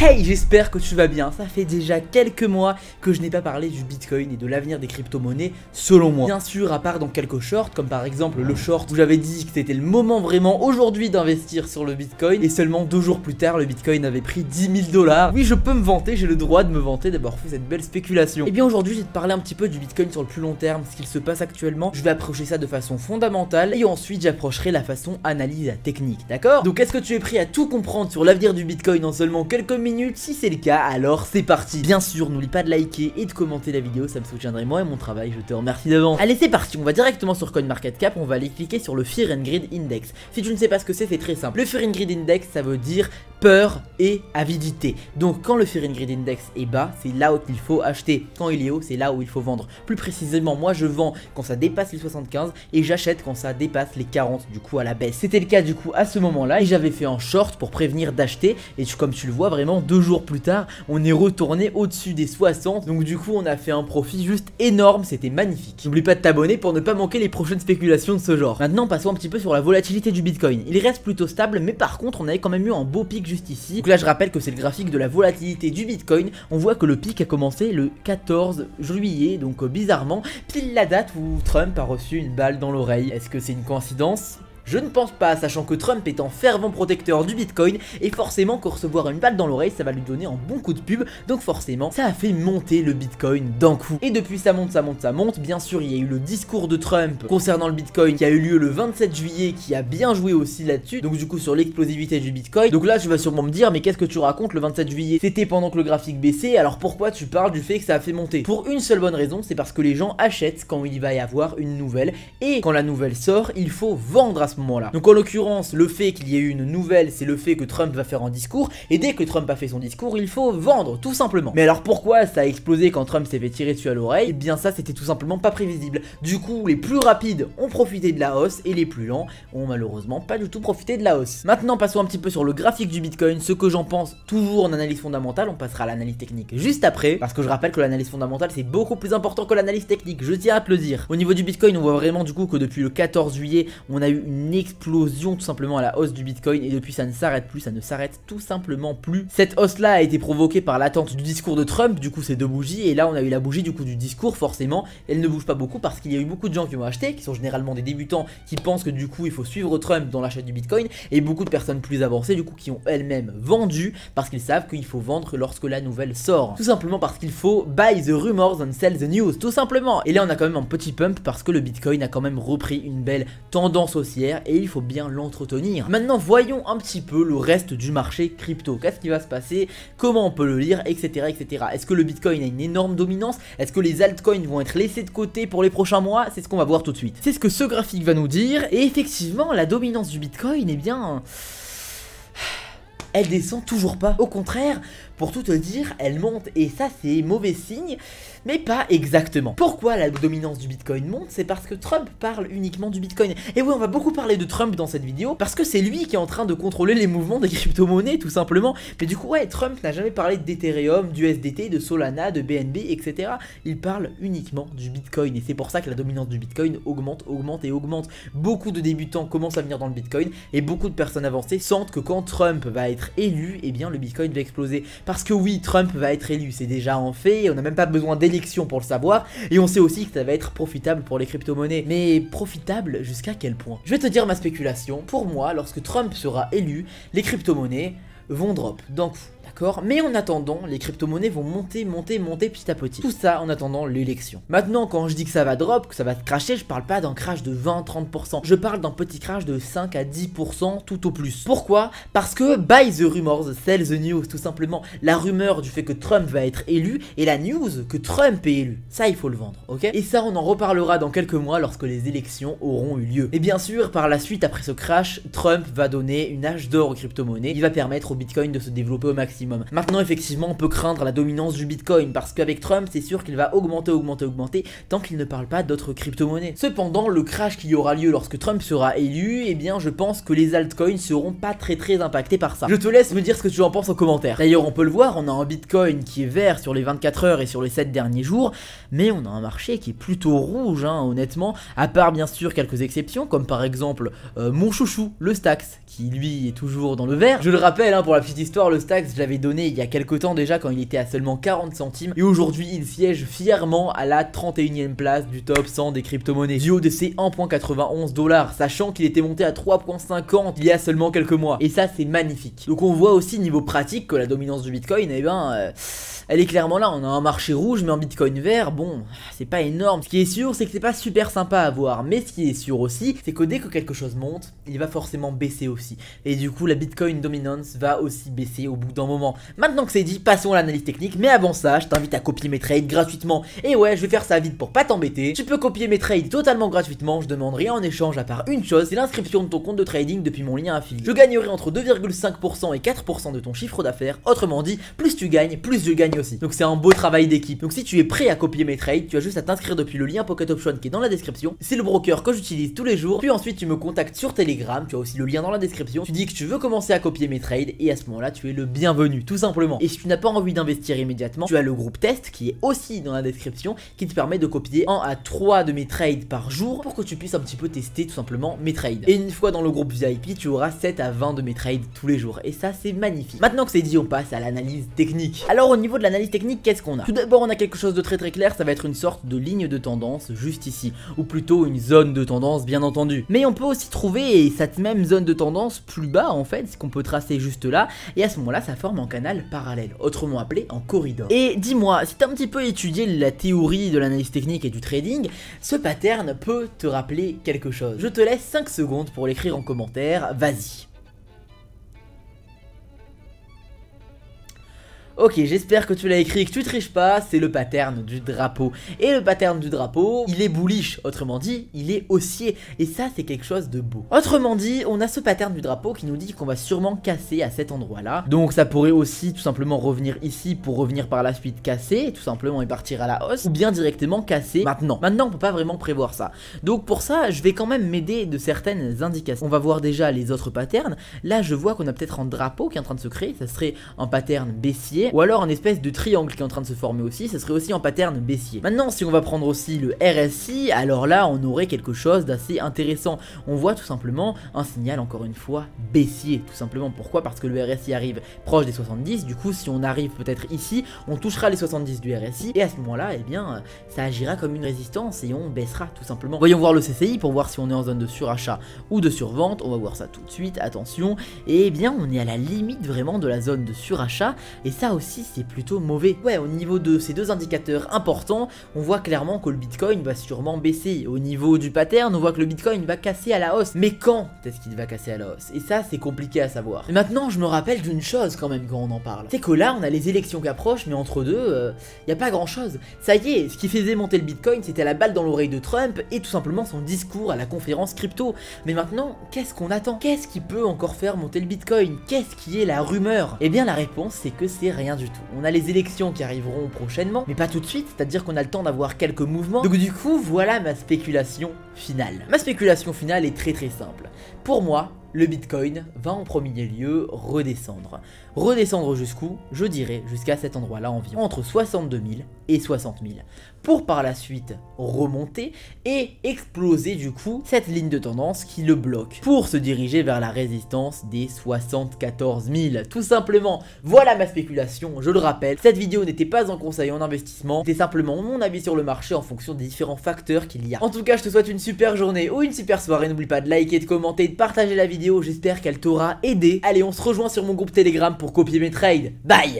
Hey, j'espère que tu vas bien. Ça fait déjà quelques mois que je n'ai pas parlé du Bitcoin et de l'avenir des crypto-monnaies selon moi. Bien sûr, à part dans quelques shorts, comme par exemple le short où j'avais dit que c'était le moment vraiment aujourd'hui d'investir sur le Bitcoin, et seulement 2 jours plus tard, le Bitcoin avait pris 10 000 $. Oui, je peux me vanter, j'ai le droit de me vanter d'avoir fait cette belle spéculation. Et bien aujourd'hui, je vais te parler un petit peu du Bitcoin sur le plus long terme, ce qu'il se passe actuellement. Je vais approcher ça de façon fondamentale et ensuite j'approcherai la façon analyse technique, d'accord? Donc est-ce que tu es prêt à tout comprendre sur l'avenir du Bitcoin en seulement quelques minutes? Si c'est le cas, alors c'est parti. Bien sûr, n'oublie pas de liker et de commenter la vidéo, ça me soutiendrait moi et mon travail, je te remercie d'avance. Allez, c'est parti, on va directement sur CoinMarketCap, on va aller cliquer sur le Fear and Greed Index. Si tu ne sais pas ce que c'est très simple. Le Fear and Greed Index, ça veut dire peur et avidité. Donc quand le Fear and Greed Index est bas, c'est là où il faut acheter. Quand il est haut, c'est là où il faut vendre. Plus précisément, moi je vends quand ça dépasse les 75 et j'achète quand ça dépasse les 40 du coup à la baisse. C'était le cas du coup à ce moment-là et j'avais fait un short pour prévenir d'acheter et comme tu le vois vraiment 2 jours plus tard, on est retourné au-dessus des 60. Donc du coup, on a fait un profit juste énorme, c'était magnifique. N'oublie pas de t'abonner pour ne pas manquer les prochaines spéculations de ce genre. Maintenant, passons un petit peu sur la volatilité du Bitcoin. Il reste plutôt stable, mais par contre, on avait quand même eu un beau pic juste ici. Donc là, je rappelle que c'est le graphique de la volatilité du Bitcoin. On voit que le pic a commencé le 14 juillet, donc bizarrement, pile la date où Trump a reçu une balle dans l'oreille. Est-ce que c'est une coïncidence ? Je ne pense pas, sachant que Trump est un fervent protecteur du Bitcoin et forcément que recevoir une balle dans l'oreille ça va lui donner un bon coup de pub, donc forcément ça a fait monter le Bitcoin d'un coup. Et depuis ça monte, bien sûr il y a eu le discours de Trump concernant le Bitcoin qui a eu lieu le 27 juillet qui a bien joué aussi là-dessus, donc du coup sur l'explosivité du Bitcoin. Donc là tu vas sûrement me dire mais qu'est-ce que tu racontes, le 27 juillet c'était pendant que le graphique baissait, alors pourquoi tu parles du fait que ça a fait monter? Pour une seule bonne raison, c'est parce que les gens achètent quand il va y avoir une nouvelle et quand la nouvelle sort il faut vendre à ce moment-là. Donc en l'occurrence, le fait qu'il y ait eu une nouvelle, c'est le fait que Trump va faire un discours, et dès que Trump a fait son discours, il faut vendre, tout simplement. Mais alors pourquoi ça a explosé quand Trump s'est fait tirer dessus à l'oreille? Eh bien ça, c'était tout simplement pas prévisible. Du coup, les plus rapides ont profité de la hausse, et les plus lents ont malheureusement pas du tout profité de la hausse. Maintenant, passons un petit peu sur le graphique du Bitcoin, ce que j'en pense toujours en analyse fondamentale, on passera à l'analyse technique juste après, parce que je rappelle que l'analyse fondamentale, c'est beaucoup plus important que l'analyse technique, je tiens à te le dire. Au niveau du Bitcoin, on voit vraiment du coup que depuis le 14 juillet, on a eu une explosion tout simplement à la hausse du Bitcoin et depuis ça ne s'arrête plus, ça ne s'arrête tout simplement plus. Cette hausse là a été provoquée par l'attente du discours de Trump, du coup c'est 2 bougies et là on a eu la bougie du coup du discours, forcément elle ne bouge pas beaucoup parce qu'il y a eu beaucoup de gens qui ont acheté, qui sont généralement des débutants qui pensent que du coup il faut suivre Trump dans l'achat du Bitcoin et beaucoup de personnes plus avancées du coup qui ont elles-mêmes vendu parce qu'ils savent qu'il faut vendre lorsque la nouvelle sort. Tout simplement parce qu'il faut buy the rumors and sell the news, tout simplement. Et là on a quand même un petit pump parce que le Bitcoin a quand même repris une belle tendance haussière et il faut bien l'entretenir. Maintenant voyons un petit peu le reste du marché crypto, qu'est-ce qui va se passer, comment on peut le lire, etc. etc. Est-ce que le Bitcoin a une énorme dominance? Est-ce que les altcoins vont être laissés de côté pour les prochains mois? C'est ce qu'on va voir tout de suite. C'est ce que ce graphique va nous dire et effectivement la dominance du Bitcoin, eh bien elle descend toujours pas. Au contraire, pour tout te dire, elle monte et ça c'est mauvais signe, mais pas exactement. Pourquoi la dominance du Bitcoin monte? C'est parce que Trump parle uniquement du Bitcoin. Et oui, on va beaucoup parler de Trump dans cette vidéo, parce que c'est lui qui est en train de contrôler les mouvements des crypto-monnaies, tout simplement. Mais du coup, ouais, Trump n'a jamais parlé d'Ethereum, du USDT, de Solana, de BNB, etc. Il parle uniquement du Bitcoin, et c'est pour ça que la dominance du Bitcoin augmente, augmente et augmente. Beaucoup de débutants commencent à venir dans le Bitcoin, et beaucoup de personnes avancées sentent que quand Trump va être élu, eh bien le Bitcoin va exploser. Parce que oui, Trump va être élu, c'est déjà en fait, on n'a même pas besoin d'élection pour le savoir, et on sait aussi que ça va être profitable pour les crypto-monnaies. Mais profitable jusqu'à quel point? Je vais te dire ma spéculation. Pour moi, lorsque Trump sera élu, les crypto-monnaies vont drop d'un coup. D'accord, mais en attendant, les crypto-monnaies vont monter petit à petit. Tout ça en attendant l'élection. Maintenant, quand je dis que ça va drop, que ça va crasher, je parle pas d'un crash de 20-30%. Je parle d'un petit crash de 5 à 10% tout au plus. Pourquoi? Parce que buy the rumors, sell the news, tout simplement. La rumeur du fait que Trump va être élu et la news que Trump est élu. Ça, il faut le vendre, ok? Et ça, on en reparlera dans quelques mois lorsque les élections auront eu lieu. Et bien sûr, par la suite, après ce crash, Trump va donner une âge d'or aux crypto-monnaies. Il va permettre au Bitcoin de se développer au maximum. Maintenant effectivement on peut craindre la dominance du Bitcoin parce qu'avec Trump c'est sûr qu'il va augmenter tant qu'il ne parle pas d'autres crypto-monnaies. Cependant le crash qui aura lieu lorsque Trump sera élu, eh bien je pense que les altcoins seront pas très impactés par ça. Je te laisse me dire ce que tu en penses en commentaire. D'ailleurs on peut le voir, on a un Bitcoin qui est vert sur les 24 heures et sur les 7 derniers jours, mais on a un marché qui est plutôt rouge honnêtement, à part bien sûr quelques exceptions comme par exemple mon chouchou le Stax qui lui est toujours dans le vert. Je le rappelle pour la petite histoire, le Stax je l'avais donné il y a quelques temps déjà quand il était à seulement 40 centimes. Et aujourd'hui il siège fièrement à la 31e place du top 100 des crypto-monnaies, du haut de ses 1,91 $, sachant qu'il était monté à 3,50 il y a seulement quelques mois. Et ça c'est magnifique. Donc on voit aussi niveau pratique que la dominance du Bitcoin, eh ben elle est clairement là. On a un marché rouge mais en Bitcoin vert, bon, c'est pas énorme. Ce qui est sûr c'est que c'est pas super sympa à voir, mais ce qui est sûr aussi c'est que dès que quelque chose monte, il va forcément baisser aussi. Et du coup la Bitcoin dominance va aussi baisser au bout d'un moment. Maintenant que c'est dit, passons à l'analyse technique. Mais avant ça, je t'invite à copier mes trades gratuitement. Et ouais, je vais faire ça vite pour pas t'embêter. Tu peux copier mes trades totalement gratuitement. Je demande rien en échange à part une chose, c'est l'inscription de ton compte de trading depuis mon lien affilié. Je gagnerai entre 2,5% et 4% de ton chiffre d'affaires. Autrement dit, plus tu gagnes, plus je gagne aussi. Donc c'est un beau travail d'équipe. Donc si tu es prêt à copier mes trades, tu as juste à t'inscrire depuis le lien Pocket Option qui est dans la description. C'est le broker que j'utilise tous les jours. Puis ensuite tu me contactes sur Telegram. Tu as aussi le lien dans la description. Tu dis que tu veux commencer à copier mes trades et à ce moment-là tu es le bienvenu, tout simplement. Et si tu n'as pas envie d'investir immédiatement, tu as le groupe test qui est aussi dans la description, qui te permet de copier 1 à 3 de mes trades par jour pour que tu puisses un petit peu tester tout simplement mes trades. Et une fois dans le groupe VIP, tu auras 7 à 20 de mes trades tous les jours. Et ça c'est magnifique. Maintenant que c'est dit, on passe à l'analyse technique. Alors au niveau de l'analyse technique, qu'est-ce qu'on a? Tout d'abord on a quelque chose de très clair, ça va être une sorte de ligne de tendance juste ici, ou plutôt une zone de tendance bien entendu. Mais on peut aussi trouver cette même zone de tendance plus bas en fait, ce qu'on peut tracer juste là, et à ce moment là ça forme un canal parallèle, autrement appelé en corridor. Et dis-moi, si t'as un petit peu étudié la théorie de l'analyse technique et du trading, ce pattern peut te rappeler quelque chose. Je te laisse 5 secondes pour l'écrire en commentaire, vas-y. Ok, j'espère que tu l'as écrit et que tu triches pas, c'est le pattern du drapeau. Et le pattern du drapeau, il est bullish, autrement dit, il est haussier. Et ça, c'est quelque chose de beau. Autrement dit, on a ce pattern du drapeau qui nous dit qu'on va sûrement casser à cet endroit-là. Donc ça pourrait aussi tout simplement revenir ici pour revenir par la suite casser, tout simplement et partir à la hausse, ou bien directement casser maintenant. Maintenant, on peut pas vraiment prévoir ça. Donc pour ça, je vais quand même m'aider de certaines indications. On va voir déjà les autres patterns. Là, je vois qu'on a peut-être un drapeau qui est en train de se créer. Ça serait un pattern baissier. Ou alors un espèce de triangle qui est en train de se former aussi, ça serait aussi en pattern baissier. Maintenant si on va prendre aussi le RSI, alors là on aurait quelque chose d'assez intéressant. On voit tout simplement un signal encore une fois baissier, tout simplement. Pourquoi? Parce que le RSI arrive proche des 70, du coup si on arrive peut-être ici, on touchera les 70 du RSI et à ce moment là, eh bien ça agira comme une résistance et on baissera tout simplement. Voyons voir le CCI pour voir si on est en zone de surachat ou de survente, on va voir ça tout de suite, attention. Et eh bien on est à la limite vraiment de la zone de surachat et ça aussi c'est plutôt mauvais. Ouais, au niveau de ces deux indicateurs importants, on voit clairement que le Bitcoin va sûrement baisser. Au niveau du pattern, on voit que le Bitcoin va casser à la hausse. Mais quand est-ce qu'il va casser à la hausse? Et ça c'est compliqué à savoir. Mais maintenant je me rappelle d'une chose quand même quand on en parle. C'est que là on a les élections qui approchent, mais entre deux, y a pas grand chose. Ça y est, ce qui faisait monter le Bitcoin c'était la balle dans l'oreille de Trump et tout simplement son discours à la conférence crypto. Mais maintenant, qu'est-ce qu'on attend? Qu'est-ce qui peut encore faire monter le Bitcoin? Qu'est-ce qui est la rumeur? Eh bien la réponse c'est que c'est rien du tout. On a les élections qui arriveront prochainement, mais pas tout de suite, c'est-à-dire qu'on a le temps d'avoir quelques mouvements. Donc du coup, voilà ma spéculation finale. Ma spéculation finale est très simple. Pour moi, le Bitcoin va en premier lieu redescendre. Redescendre jusqu'où? Je dirais jusqu'à cet endroit-là environ, entre 62 000 et 60 000. Pour par la suite remonter et exploser du coup cette ligne de tendance qui le bloque. Pour se diriger vers la résistance des 74 000. Tout simplement, voilà ma spéculation, je le rappelle. Cette vidéo n'était pas un conseil en investissement, c'était simplement mon avis sur le marché en fonction des différents facteurs qu'il y a. En tout cas, je te souhaite une super journée ou une super soirée. N'oublie pas de liker, de commenter, de partager la vidéo. J'espère qu'elle t'aura aidé. Allez, on se rejoint sur mon groupe Telegram pour copier mes trades. Bye!